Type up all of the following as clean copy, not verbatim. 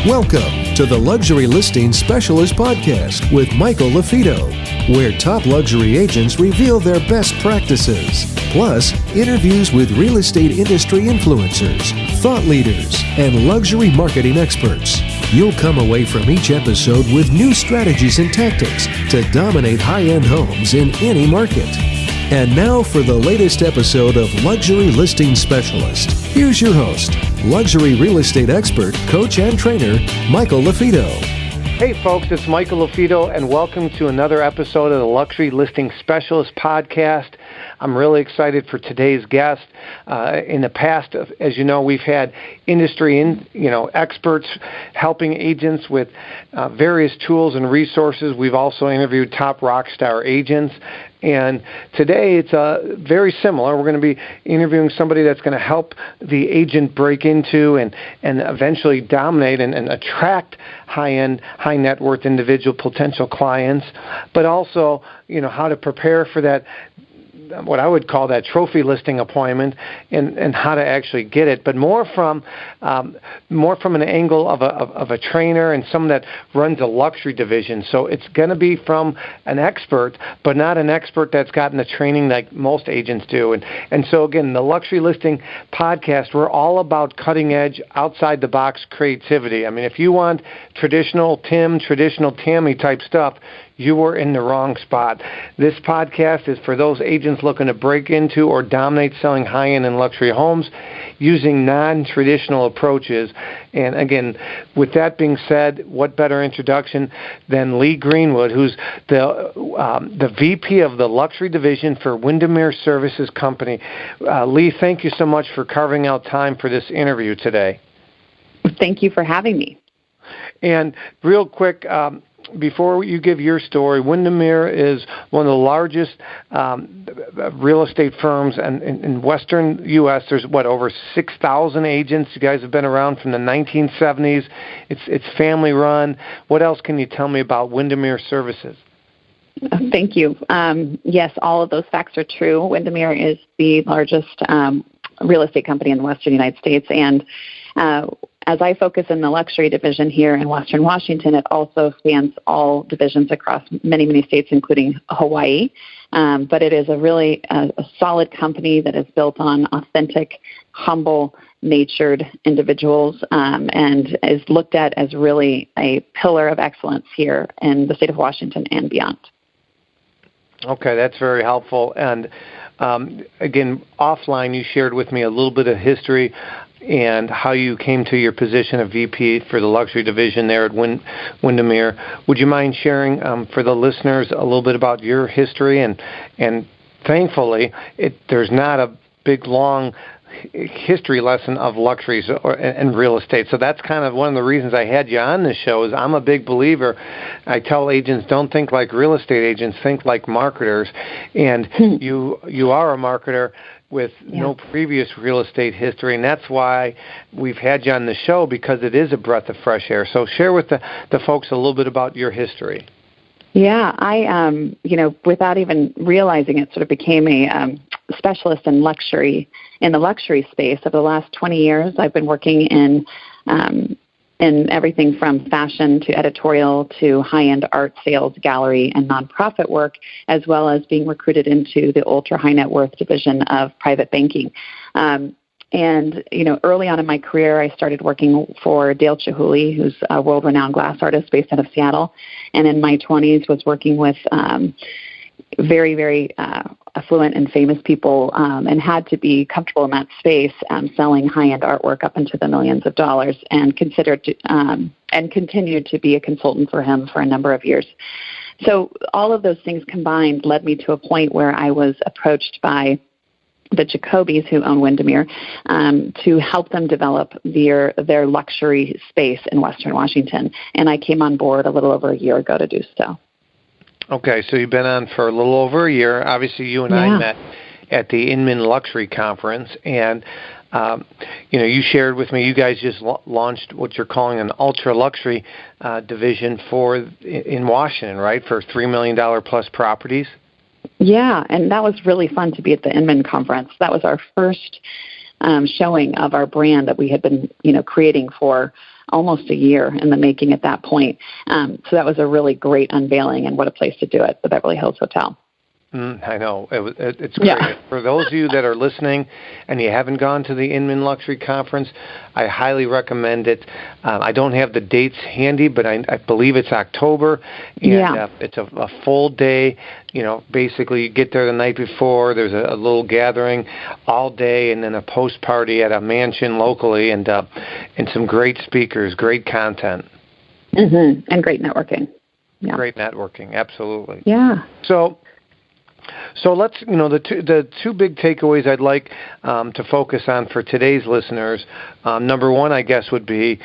Welcome to the Luxury Listing Specialist Podcast with Michael LaFido, where top luxury agents reveal their best practices, plus interviews with real estate industry influencers, thought leaders, and luxury marketing experts. You'll come away from each episode with new strategies and tactics to dominate high-end homes in any market. And now for the latest episode of Luxury Listing Specialist. Here's your host, luxury real estate expert, coach, and trainer, Michael LaFido. Hey folks, it's Michael LaFido, and welcome to another episode of the Luxury Listing Specialist Podcast. I'm really excited for today's guest. In the past, as you know, we've had industry experts helping agents with various tools and resources. We've also interviewed top rock star agents. And today it's very similar. We're going to be interviewing somebody that's going to help the agent break into and eventually dominate and attract high-end, high-net-worth individual potential clients, but also, how to prepare for that, what I would call that trophy listing appointment, and how to actually get it, but more from an angle of a trainer and someone that runs a luxury division. So it's going to be from an expert, but not an expert that's gotten the training like most agents do. And so again, the Luxury Listing Podcast, we're all about cutting edge, outside the box creativity. I mean, if you want traditional Tammy type stuff, you were in the wrong spot. This podcast is for those agents looking to break into or dominate selling high-end and luxury homes using non-traditional approaches. And again, with that being said, what better introduction than Leigh Greenwood, who's the VP of the luxury division for Windermere Services Company. Leigh, thank you so much for carving out time for this interview today. Thank you for having me. And real quick, before you give your story, Windermere is one of the largest real estate firms in Western U.S. There's, over 6,000 agents. You guys have been around from the 1970s. It's family-run. What else can you tell me about Windermere Services? Thank you. Yes, all of those facts are true. Windermere is the largest real estate company in the Western United States, and as I focus in the luxury division here in Western Washington, it also spans all divisions across many, many states, including Hawaii. But it is a solid company that is built on authentic, humble, natured individuals, and is looked at as really a pillar of excellence here in the state of Washington and beyond. Okay, that's very helpful. And again, offline, you shared with me a little bit of history and how you came to your position of VP for the luxury division there at Windermere. Would you mind sharing for the listeners a little bit about your history? And thankfully, there's not a big, long history lesson of luxuries and real estate. So that's kind of one of the reasons I had you on this show. Is I'm a big believer. I tell agents, don't think like real estate agents, think like marketers. And you are a marketer with no previous real estate history, and that's why we've had you on the show, because it is a breath of fresh air. So share with the folks a little bit about your history. Yeah, I, without even realizing it, sort of became a specialist in the luxury space. Over the last 20 years, I've been working in everything from fashion to editorial to high-end art sales, gallery, and nonprofit work, as well as being recruited into the ultra-high net worth division of private banking. And early on in my career, I started working for Dale Chihuly, who's a world-renowned glass artist based out of Seattle. And in my 20s, was working with very, very affluent and famous people, and had to be comfortable in that space, selling high-end artwork up into the millions of dollars, and continued to be a consultant for him for a number of years. So all of those things combined led me to a point where I was approached by the Jacobys, who own Windermere, to help them develop their luxury space in Western Washington. And I came on board a little over a year ago to do so. Okay, so you've been on for a little over a year. Obviously, you and I met at the Inman Luxury Conference, and you shared with me you guys just launched what you're calling an ultra luxury division in Washington, right, for $3 million plus properties. Yeah, and that was really fun to be at the Inman conference. That was our first showing of our brand that we had been, creating for almost a year in the making at that point. So that was a really great unveiling, and what a place to do it, the Beverly Hills Hotel. I know. It's great. Yeah. For those of you that are listening and you haven't gone to the Inman Luxury Conference, I highly recommend it. I don't have the dates handy, but I believe it's October. And it's a full day. Basically you get there the night before. There's a little gathering all day, and then a post party at a mansion locally, and some great speakers, great content. Mm-hmm. And great networking. Yeah. Great networking, absolutely. Yeah. So let's, the two big takeaways I'd like to focus on for today's listeners. Number one, I guess, would be,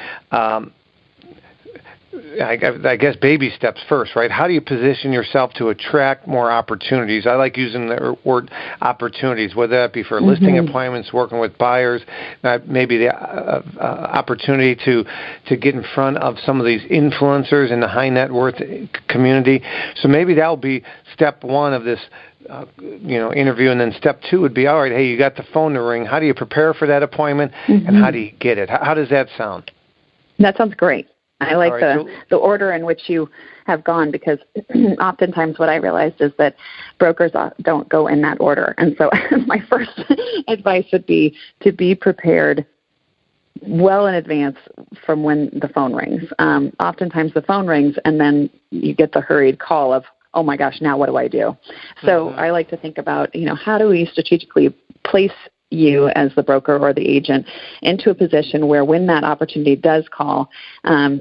I guess, baby steps first, right? How do you position yourself to attract more opportunities? I like using the word opportunities, whether that be for listing appointments, working with buyers, maybe the opportunity to get in front of some of these influencers in the high net worth community. So maybe that'll be step one of this interview, and then step two would be, all right, hey, you got the phone to ring. How do you prepare for that appointment, and how do you get it? How does that sound? That sounds great. I like right, the order in which you have gone, because oftentimes what I realized is that brokers don't go in that order. And so my first advice would be to be prepared well in advance from when the phone rings. Oftentimes the phone rings, and then you get the hurried call of, oh my gosh, now what do I do? So I like to think about, how do we strategically place you as the broker or the agent into a position where when that opportunity does call,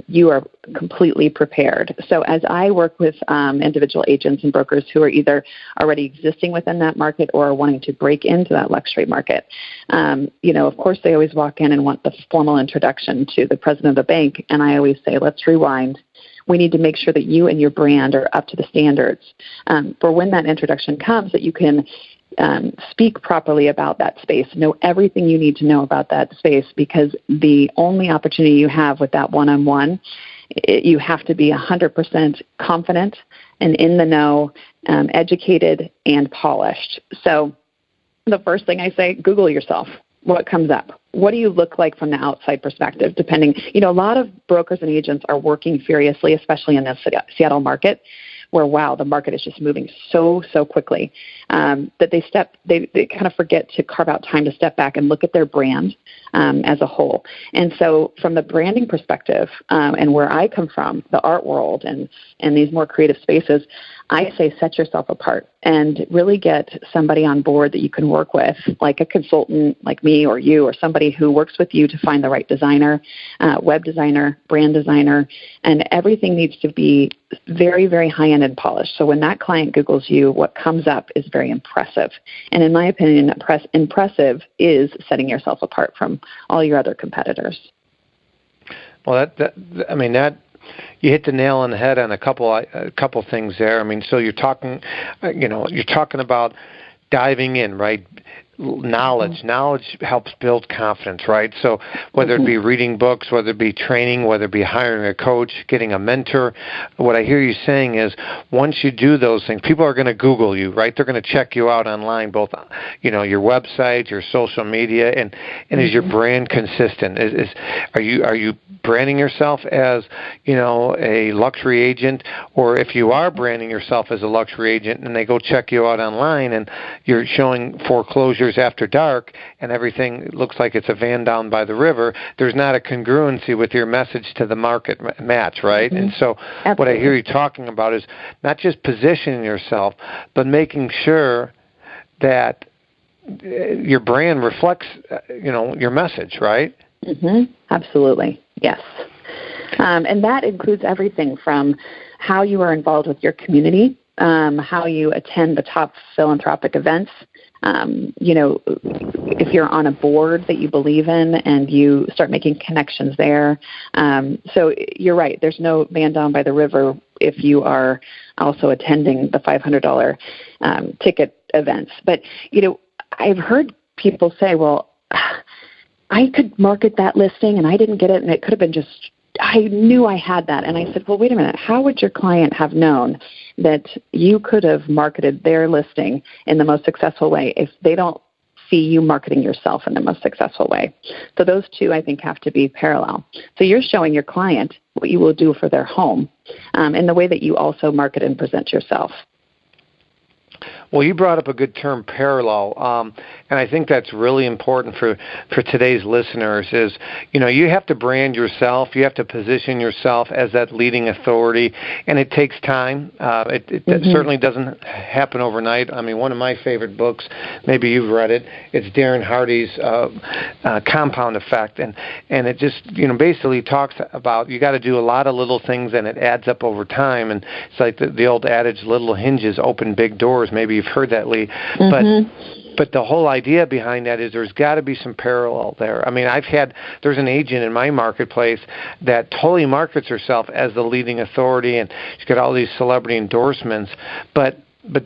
you are completely prepared. So as I work with individual agents and brokers who are either already existing within that market or are wanting to break into that luxury market, of course they always walk in and want the formal introduction to the president of the bank. And I always say, let's rewind. We need to make sure that you and your brand are up to the standards for when that introduction comes, that you can speak properly about that space, know everything you need to know about that space, because the only opportunity you have with that one-on-one, you have to be 100% confident and in the know, educated and polished. So the first thing I say, Google yourself. What comes up? What do you look like from the outside perspective? Depending, a lot of brokers and agents are working furiously, especially in the Seattle market, where, wow, the market is just moving so quickly that they kind of forget to carve out time to step back and look at their brand as a whole. And so from the branding perspective, and where I come from, the art world and these more creative spaces, I say set yourself apart and really get somebody on board that you can work with, like a consultant like me or you, or somebody who works with you to find the right designer, web designer, brand designer, and everything needs to be very, very high-end and polished. So when that client Googles you, what comes up is very impressive. And in my opinion, impressive is setting yourself apart from all your other competitors. Well, that you hit the nail on the head on a couple things there. I mean, so you're talking about diving in, right? Knowledge helps build confidence, right? So whether it be reading books, whether it be training, whether it be hiring a coach, getting a mentor, what I hear you saying is once you do those things, people are going to Google you, right? They're going to check you out online, both your website, your social media, and is your brand consistent? Are you branding yourself as a luxury agent, or if you are branding yourself as a luxury agent and they go check you out online and you're showing foreclosures after dark and everything looks like it's a van down by the river, there's not a congruency with your message to the market match, right? And so what I hear you talking about is not just positioning yourself, but making sure that your brand reflects, your message, right? Absolutely, yes. And that includes everything from how you are involved with your community, how you attend the top philanthropic events, if you're on a board that you believe in and you start making connections there. So you're right. There's no van down by the river if you are also attending the $500 ticket events. But, I've heard people say, well, I could market that listing and I didn't get it, and it could have been just, I knew I had that. And I said, well, wait a minute. How would your client have known that you could have marketed their listing in the most successful way if they don't see you marketing yourself in the most successful way. So those two, I think, have to be parallel. So you're showing your client what you will do for their home in the way that you also market and present yourself. Well, you brought up a good term, parallel, and I think that's really important for today's listeners is, you have to brand yourself, you have to position yourself as that leading authority, and it takes time. It certainly doesn't happen overnight. I mean, one of my favorite books, maybe you've read it, it's Darren Hardy's Compound Effect, and it just, basically talks about you got to do a lot of little things, and it adds up over time, and it's like the old adage, little hinges open big doors. Maybe you've heard that, Leigh. But the whole idea behind that is there's got to be some parallel there. I mean, there's an agent in my marketplace that totally markets herself as the leading authority, and she's got all these celebrity endorsements, but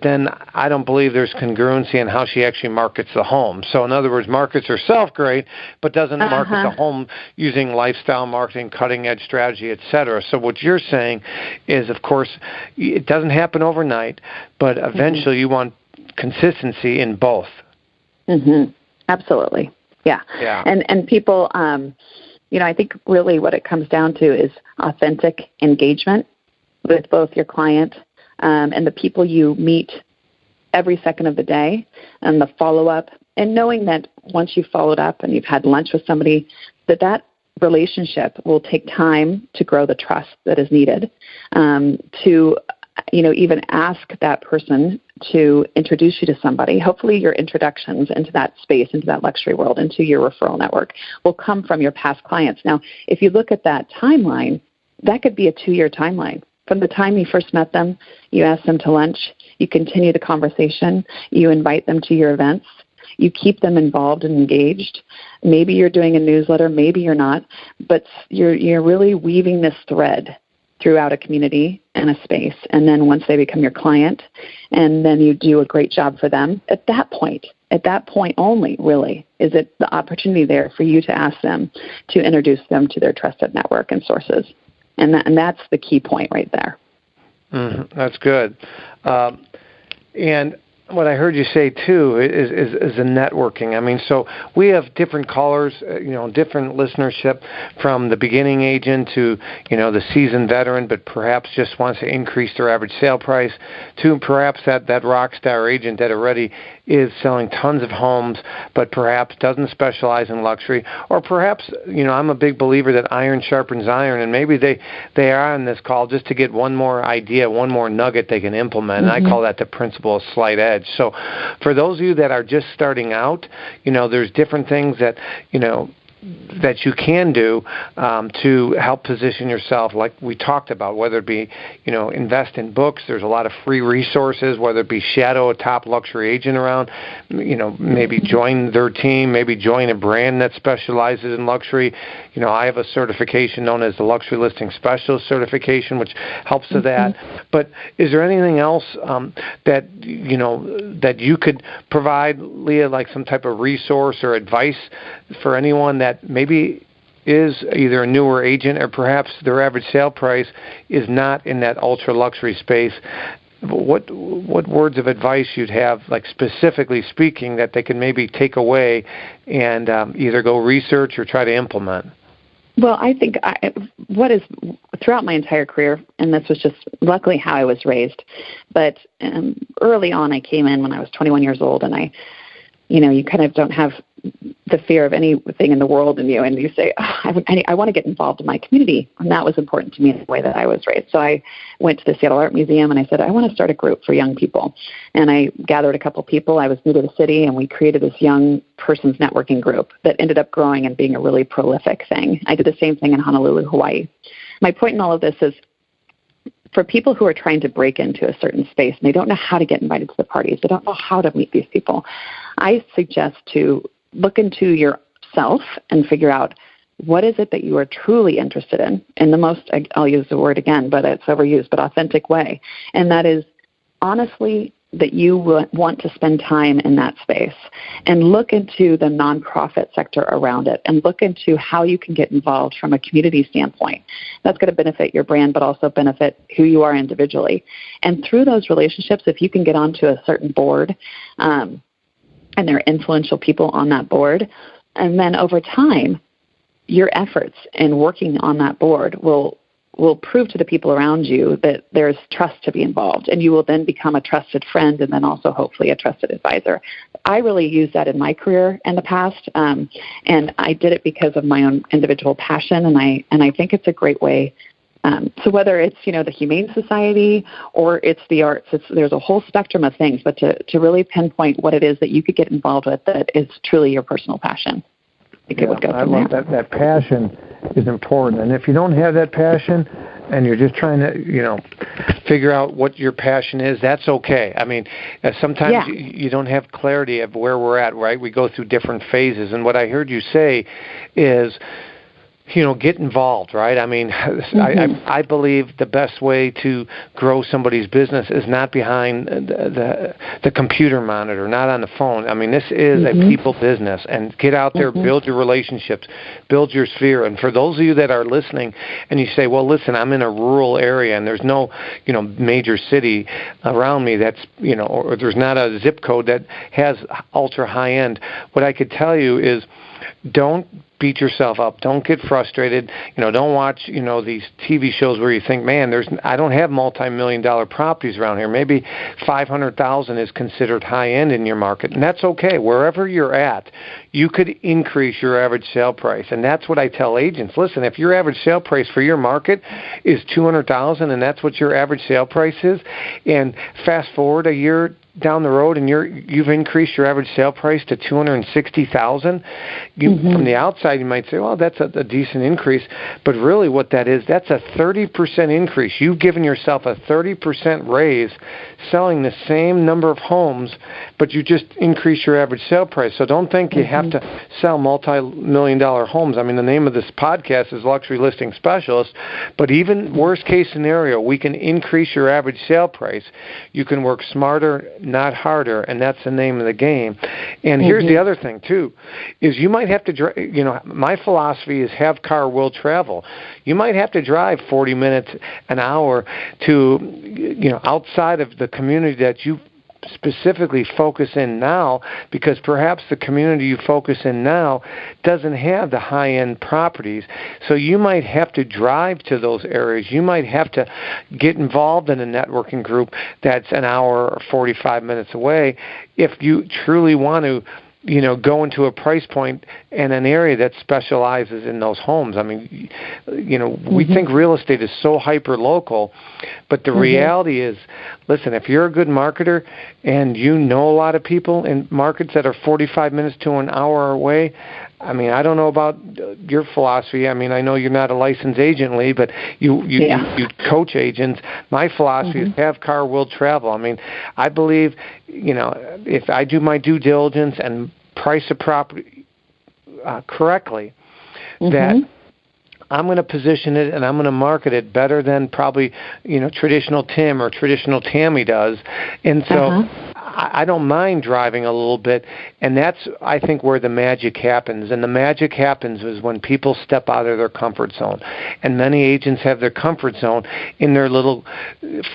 then I don't believe there's congruency in how she actually markets the home. So in other words, markets herself great, but doesn't market the home using lifestyle marketing, cutting-edge strategy, et cetera. So what you're saying is, of course, it doesn't happen overnight, but eventually you want consistency in both. Absolutely. Yeah. And people, I think really what it comes down to is authentic engagement with both your client and the people you meet every second of the day, and the follow-up, and knowing that once you've followed up and you've had lunch with somebody, that relationship will take time to grow the trust that is needed to even ask that person to introduce you to somebody. Hopefully your introductions into that space, into that luxury world, into your referral network will come from your past clients. Now, if you look at that timeline, that could be a 2-year timeline. From the time you first met them, you ask them to lunch, you continue the conversation, you invite them to your events, you keep them involved and engaged. Maybe you're doing a newsletter, maybe you're not, but you're really weaving this thread throughout a community and a space. And then once they become your client, and then you do a great job for them, at that point only, really, is it the opportunity there for you to ask them to introduce them to their trusted network and sources. And that's the key point right there. That's good. And what I heard you say, too, is the networking. I mean, so we have different callers, different listenership, from the beginning agent to, the seasoned veteran, but perhaps just wants to increase their average sale price, to perhaps that rock star agent that already is selling tons of homes, but perhaps doesn't specialize in luxury. Or perhaps, I'm a big believer that iron sharpens iron, and maybe they are on this call just to get one more idea, one more nugget they can implement. And I call that the principle of slight edge. So for those of you that are just starting out, there's different things that you can do to help position yourself, like we talked about, whether it be, invest in books. There's a lot of free resources, whether it be shadow a top luxury agent around, maybe join their team, maybe join a brand that specializes in luxury. I have a certification known as the Luxury Listing Specialist certification, which helps with that. But is there anything else that you could provide, Leah, like some type of resource or advice for anyone that maybe is either a newer agent or perhaps their average sale price is not in that ultra luxury space? What words of advice you'd have, like specifically speaking, that they can maybe take away and either go research or try to implement? Well, I think what is throughout my entire career, and this was just luckily how I was raised, but early on I came in when I was 21 years old, and you kind of don't have the fear of anything in the world in you, and you say, I want to get involved in my community, and that was important to me in the way that I was raised. So I went to the Seattle Art Museum, and I said, I want to start a group for young people, and I gathered a couple people. I was new to the city, and we created this young person's networking group that ended up growing and being a really prolific thing. I did the same thing in Honolulu, Hawaii. My point in all of this is, for people who are trying to break into a certain space and they don't know how to get invited to the parties, they don't know how to meet these people, I suggest to look into yourself and figure out what is it that you are truly interested in the most, I'll use the word again, but it's overused, but authentic way. And that is honestly that you want to spend time in that space and look into the nonprofit sector around it and look into how you can get involved from a community standpoint. That's going to benefit your brand, but also benefit who you are individually. And through those relationships, if you can get onto a certain board, and there are influential people on that board. And then over time, your efforts in working on that board will prove to the people around you that there's trust to be involved, and you will then become a trusted friend and then also hopefully a trusted advisor. I really used that in my career in the past, and I did it because of my own individual passion, and I think it's a great way. So whether it's, the Humane Society or it's the arts, there's a whole spectrum of things, but to really pinpoint what it is that you could get involved with that is truly your personal passion. I think it would go from I love there. that passion is important. And if you don't have that passion and you're just trying to, figure out what your passion is, that's okay. I mean, sometimes you don't have clarity of where we're at, right? We go through different phases. And what I heard you say is, get involved, right? I mean, I believe the best way to grow somebody's business is not behind the computer monitor, not on the phone. I mean, this is a people business, and get out there, build your relationships, build your sphere. And for those of you that are listening and you say, well, listen, I'm in a rural area and there's no, major city around me that's, or there's not a zip code that has ultra high end, what I could tell you is don't beat yourself up. Don't get frustrated. Don't watch, these TV shows where you think, man, I don't have multi-million-dollar properties around here. Maybe $500,000 is considered high-end in your market, and that's okay. Wherever you're at, you could increase your average sale price, and that's what I tell agents. Listen, if your average sale price for your market is $200,000, and that's what your average sale price is, and fast forward a year down the road and you've increased your average sale price to $260,000, from the outside you might say, well, that's a decent increase, but really what that is, that's a 30% increase. You've given yourself a 30% raise selling the same number of homes, but you just increase your average sale price. So don't think you have to sell multi-million-dollar homes. I mean, the name of this podcast is Luxury Listing Specialist, but even worst case scenario, we can increase your average sale price. You can work smarter, not harder, and that's the name of the game. And here's the other thing, too, is you might have to drive, my philosophy is have car, will travel. You might have to drive 40 minutes, an hour to, outside of the community that you specifically focus in now, because perhaps the community you focus in now doesn't have the high-end properties. So you might have to drive to those areas. You might have to get involved in a networking group that's an hour or 45 minutes away if you truly want to go into a price point and an area that specializes in those homes. I mean, we think real estate is so hyper-local, but the reality is, listen, if you're a good marketer and you know a lot of people in markets that are 45 minutes to an hour away, I mean, I don't know about your philosophy. I mean, I know you're not a licensed agent, Leigh, but you coach agents. My philosophy is have car, will travel. I mean, I believe, if I do my due diligence and price a property correctly, that I'm going to position it and I'm going to market it better than probably, traditional Tim or traditional Tammy does. And so I don't mind driving a little bit, and that's, I think, where the magic happens. And the magic happens is when people step out of their comfort zone. And many agents have their comfort zone in their little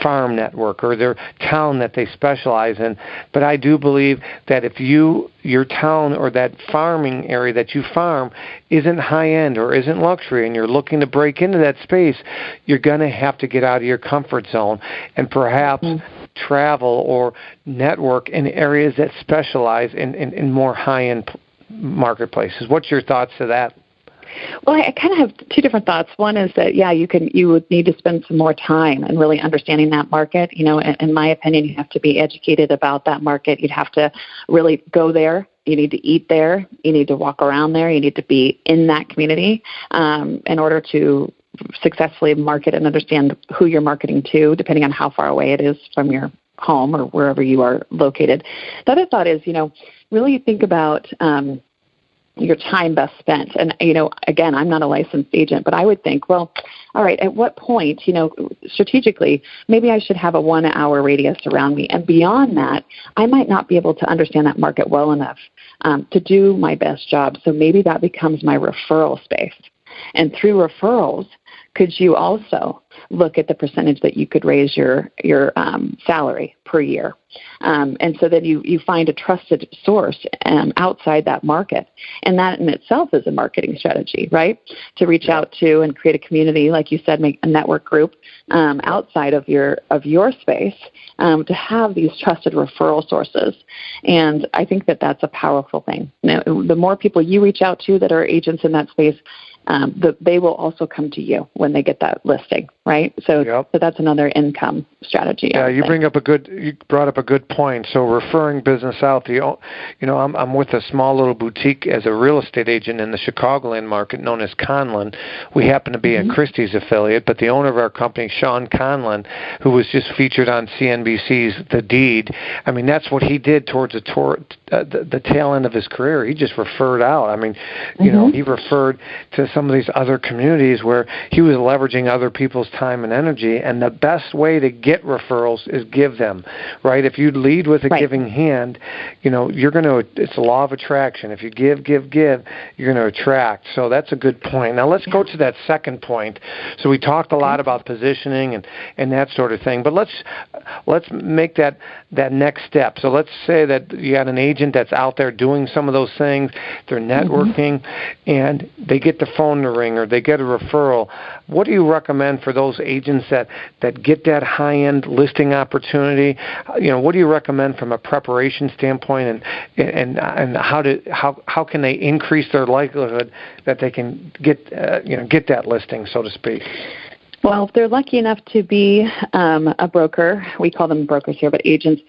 farm network or their town that they specialize in. But I do believe that if your town or that farming area that you farm isn't high-end or isn't luxury and you're looking to break into that space, you're going to have to get out of your comfort zone and perhaps travel or network in areas that specialize in more high-end marketplaces. What's your thoughts to that? Well, I kind of have two different thoughts. One is that, you would need to spend some more time and really understanding that market. In my opinion, you have to be educated about that market. You'd have to really go there. You need to eat there. You need to walk around there. You need to be in that community in order to successfully market and understand who you're marketing to, depending on how far away it is from your home or wherever you are located. The other thought is, really think about your time best spent. And, again, I'm not a licensed agent, but I would think, well, all right, at what point, strategically, maybe I should have a 1 hour radius around me. And beyond that, I might not be able to understand that market well enough to do my best job. So maybe that becomes my referral space. And through referrals, could you also look at the percentage that you could raise your salary per year? And so that you find a trusted source outside that market. And that in itself is a marketing strategy, right? To reach out to and create a community, like you said, make a network group outside of your space to have these trusted referral sources. And I think that that's a powerful thing. Now, the more people you reach out to that are agents in that space, they will also come to you when they get that listing, right? So that's another income strategy. Yeah, you brought up a good point. So referring business out, I'm with a small little boutique as a real estate agent in the Chicagoland market known as Canlis. We happen to be a Christie's affiliate, but the owner of our company, Sean Canlis, who was just featured on CNBC's The Deed, I mean, that's what he did towards the tail end of his career. He just referred out. I mean, he referred to some of these other communities where he was leveraging other people's time and energy, and the best way to get referrals is give them, right? If you lead with a giving hand, it's a law of attraction. If you give, you're going to attract. So that's a good point. Now let's go to that second point. So we talked a lot about positioning and that sort of thing, but let's make that next step. So let's say that you got an agent that's out there doing some of those things, they're networking, and they get the phone to ring or they get a referral. What do you recommend for those agents that get that high-end listing opportunity? What do you recommend from a preparation standpoint, and how can they increase their likelihood that they can get that listing, so to speak? Well, if they're lucky enough to be a broker, we call them brokers here, but agents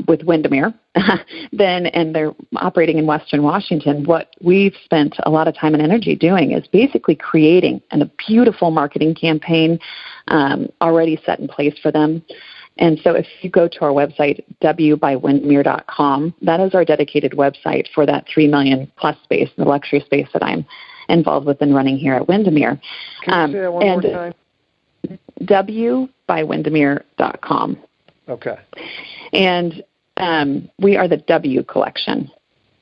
with Windermere, and they're operating in Western Washington, what we've spent a lot of time and energy doing is basically creating a beautiful marketing campaign already set in place for them. And so if you go to our website, wbywindermere.com, that is our dedicated website for that 3 million plus space, the luxury space that I'm involved with and running here at Windermere. Can you say that one more time? wbywindermere.com. Okay. And we are the W collection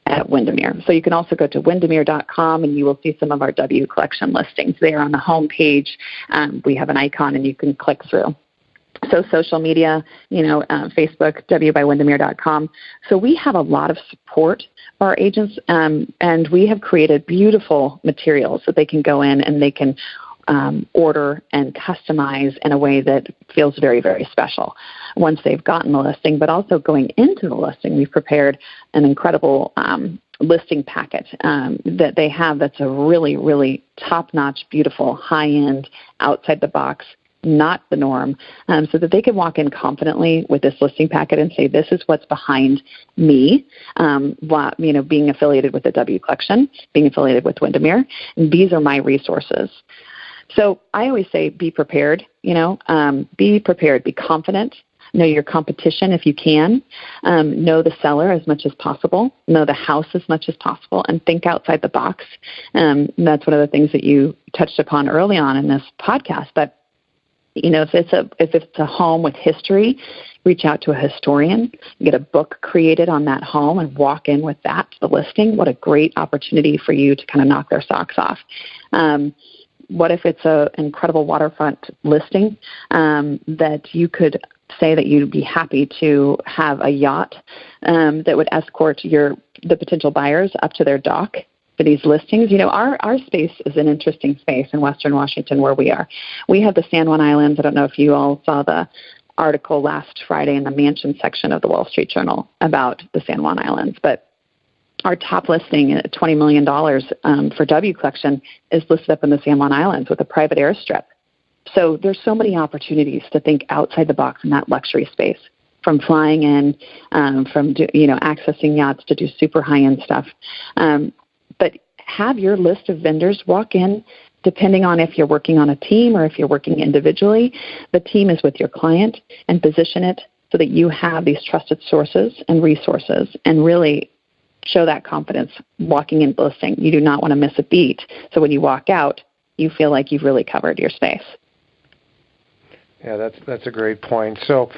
at Windermere. So you can also go to windermere.com and you will see some of our W collection listings there on the home page. We have an icon and you can click through. So social media, Facebook, wbywindermere.com. So we have a lot of support for our agents, and we have created beautiful materials that they can go in and they can order and customize in a way that feels very, very special once they've gotten the listing. But also going into the listing, we've prepared an incredible listing packet that they have that's a really, really top-notch, beautiful, high-end, outside-the-box, not the norm, so that they can walk in confidently with this listing packet and say, this is what's behind me, being affiliated with the W Collection, being affiliated with Windermere, and these are my resources. So I always say be prepared, be prepared, be confident, know your competition if you can, know the seller as much as possible, know the house as much as possible, and think outside the box. That's one of the things that you touched upon early on in this podcast. But if it's a home with history, reach out to a historian, get a book created on that home, and walk in with that to the listing. What a great opportunity for you to kind of knock their socks off. What if it's an incredible waterfront listing that you could say that you'd be happy to have a yacht that would escort the potential buyers up to their dock for these listings? Our space is an interesting space in Western Washington where we are. We have the San Juan Islands. I don't know if you all saw the article last Friday in the mansion section of the Wall Street Journal about the San Juan Islands, but our top listing at $20 million for W Collection is listed up in the San Juan Islands with a private airstrip. So there's so many opportunities to think outside the box in that luxury space, from flying in, from accessing yachts to do super high-end stuff. But have your list of vendors walk in, depending on if you're working on a team or if you're working individually. The team is with your client, and position it so that you have these trusted sources and resources, and really show that confidence walking in listing. You do not want to miss a beat. So when you walk out, you feel like you've really covered your space. Yeah, that's a great point. So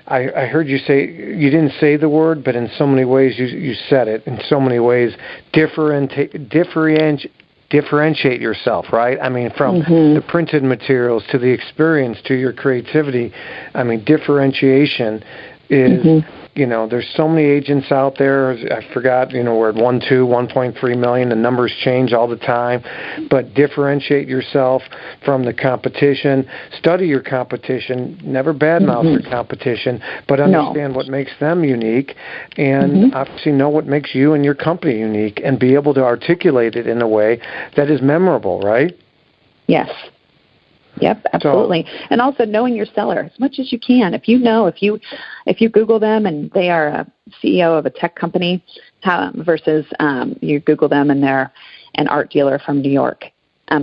I heard you say, you didn't say the word, but in so many ways you said it. In so many ways, differentiation differentiate yourself, right? I mean, from the printed materials to the experience to your creativity. I mean, differentiation is, there's so many agents out there. I forgot, we're at 1.3 million. The numbers change all the time. But differentiate yourself from the competition. Study your competition. Never badmouth your competition, but understand what makes them unique, and obviously know what makes you and your company unique, and be able to articulate it in a way that is memorable, right? Yes. Yep, absolutely. And also knowing your seller as much as you can. If you Google them and they are a CEO of a tech company, versus you Google them and they're an art dealer from New York,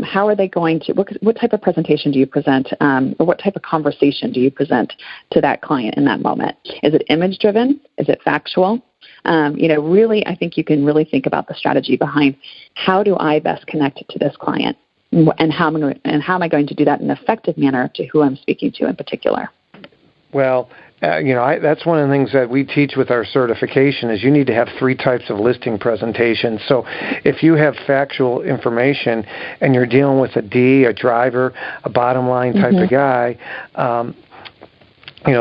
how are they going to? What type of presentation do you present, or what type of conversation do you present to that client in that moment? Is it image driven? Is it factual? Really, I think you can really think about the strategy behind how do I best connect to this client. And how am I going to do that in an effective manner to who I'm speaking to in particular? Well, that's one of the things that we teach with our certification is you need to have 3 types of listing presentations. So if you have factual information and you're dealing with a D, a driver, a bottom line type of guy,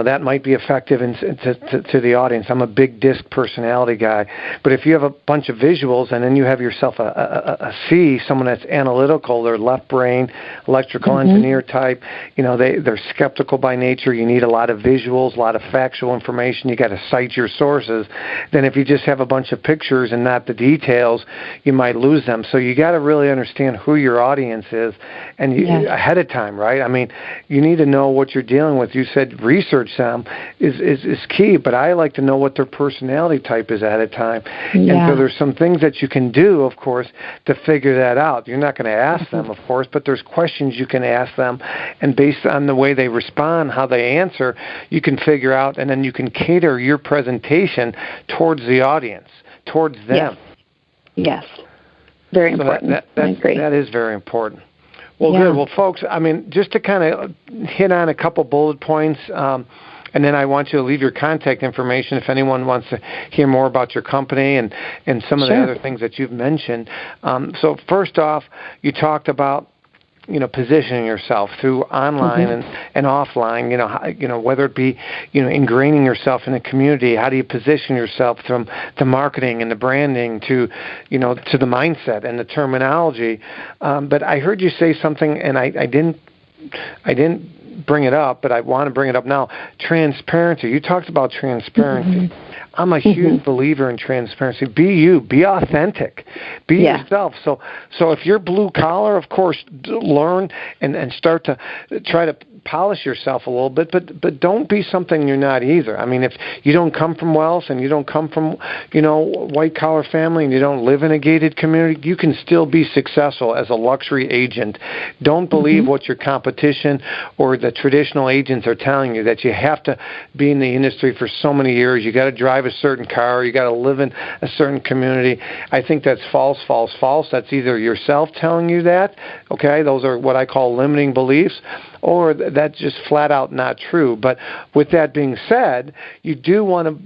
that might be effective to the audience. I'm a big disc personality guy. But if you have a bunch of visuals and then you have yourself a C, someone that's analytical, they're left brain, electrical engineer type, they're skeptical by nature. You need a lot of visuals, a lot of factual information. You got to cite your sources. Then if you just have a bunch of pictures and not the details, you might lose them. So you got to really understand who your audience is and ahead of time, right? I mean, you need to know what you're dealing with. You said research them is key, but I like to know what their personality type is ahead of time. And so there's some things that you can do, of course, to figure that out. You're not going to ask them, of course, but there's questions you can ask them, and based on the way they respond, how they answer, you can figure out, and then you can cater your presentation towards the audience, towards them. Yes. Very important. I agree. That is very important. Well, good. Well, folks, I mean, just to kind of hit on a couple bullet points, and then I want you to leave your contact information if anyone wants to hear more about your company and some of the other things that you've mentioned. So first off, you talked about positioning yourself through online and offline, whether it be, ingraining yourself in a community. How do you position yourself from the marketing and the branding to the mindset and the terminology? But I heard you say something, and I didn't bring it up, but I want to bring it up now. Transparency. You talked about transparency. I'm a huge believer in transparency. Be you. Be authentic. Be yourself. So if you're blue collar, of course, learn and start to try to polish yourself a little bit, but don't be something you're not either. I mean, if you don't come from wealth and you don't come from, white collar family and you don't live in a gated community, you can still be successful as a luxury agent. Don't believe what your competition or the traditional agents are telling you, that you have to be in the industry for so many years. You got to drive a certain car. You got to live in a certain community. I think that's false. That's either yourself telling you that, okay? Those are what I call limiting beliefs, or that's just flat out not true. But with that being said, you do want to,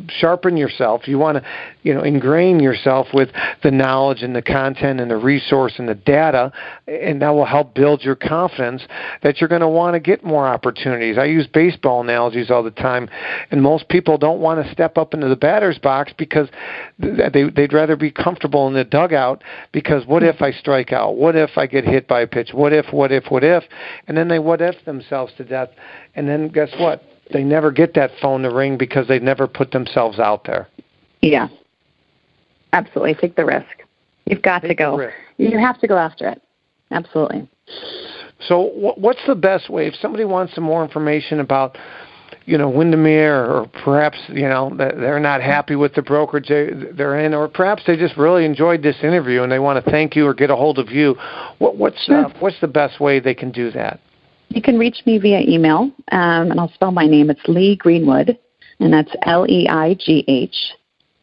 sharpen yourself. You want to, ingrain yourself with the knowledge and the content and the resource and the data, and that will help build your confidence that you're going to want to get more opportunities. I use baseball analogies all the time, and most people don't want to step up into the batter's box because they'd rather be comfortable in the dugout, because what if I strike out? What if I get hit by a pitch? What if? And then they what if themselves to death, and then guess what? They never get that phone to ring because they never put themselves out there. Yeah, absolutely. Take the risk. You've got to go. You have to go after it. Absolutely. So what's the best way? If somebody wants some more information about, Windermere, or perhaps, they're not happy with the brokerage they're in, or perhaps they just really enjoyed this interview and they want to thank you or get a hold of you, what's the best way they can do that? You can reach me via email, and I'll spell my name. It's Leigh Greenwood, and that's Leigh,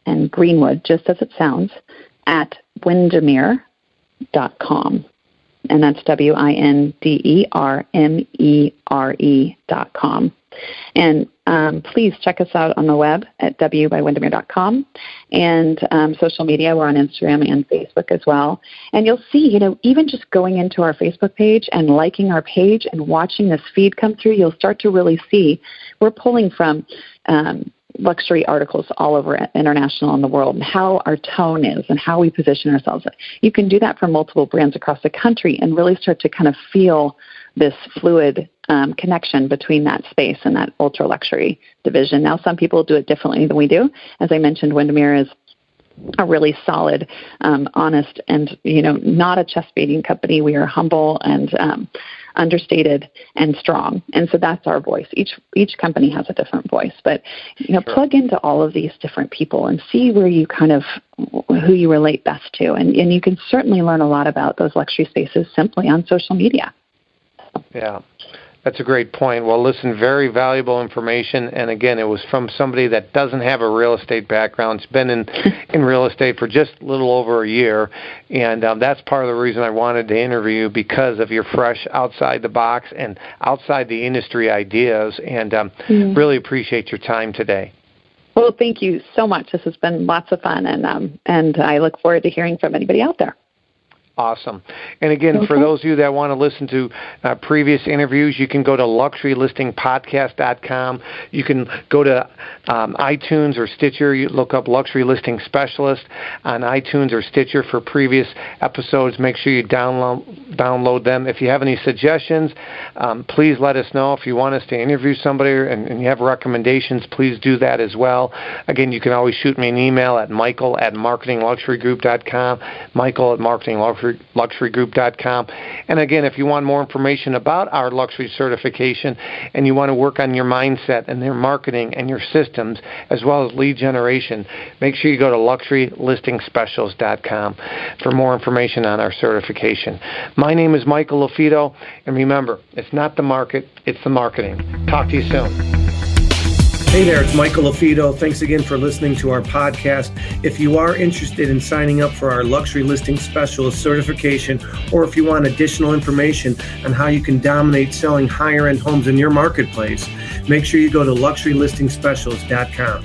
and Greenwood, just as it sounds, at Windermere.com. And that's WINDERMERE.com. And please check us out on the web at wbywindermere.com, and social media. We're on Instagram and Facebook as well. And you'll see, even just going into our Facebook page and liking our page and watching this feed come through, you'll start to really see we're pulling from luxury articles all over international in the world, and how our tone is and how we position ourselves. You can do that for multiple brands across the country and really start to kind of feel this fluid connection between that space and that ultra luxury division. Now, some people do it differently than we do. As I mentioned, Windermere is a really solid, honest, and not a chest beating company. We are humble and understated and strong, and so that's our voice. Each company has a different voice, but Sure. Plug into all of these different people and see where you who you relate best to, and you can certainly learn a lot about those luxury spaces simply on social media. Yeah. That's a great point. Well, listen, very valuable information. And again, it was from somebody that doesn't have a real estate background. It's been in real estate for just a little over a year. And that's part of the reason I wanted to interview you, because of your fresh outside the box and outside the industry ideas. And really appreciate your time today. Well, thank you so much. This has been lots of fun. And I look forward to hearing from anybody out there. Awesome. And again, for those of you that want to listen to previous interviews, you can go to luxurylistingpodcast.com. You can go to iTunes or Stitcher. You look up Luxury Listing Specialist on iTunes or Stitcher for previous episodes. Make sure you download them. If you have any suggestions, please let us know. If you want us to interview somebody and you have recommendations, please do that as well. Again, you can always shoot me an email at michael@marketingluxurygroup.com, michael@marketingluxurygroup.com. And again, if you want more information about our luxury certification and you want to work on your mindset and their marketing and your systems as well as lead generation, make sure you go to luxurylistingspecialist.com for more information on our certification. My name is Michael Lafito, and remember, it's not the market, it's the marketing. Talk to you soon. Hey there, it's Michael Lafito. Thanks again for listening to our podcast. If you are interested in signing up for our Luxury Listing Specialist certification, or if you want additional information on how you can dominate selling higher-end homes in your marketplace, make sure you go to luxurylistingspecialist.com.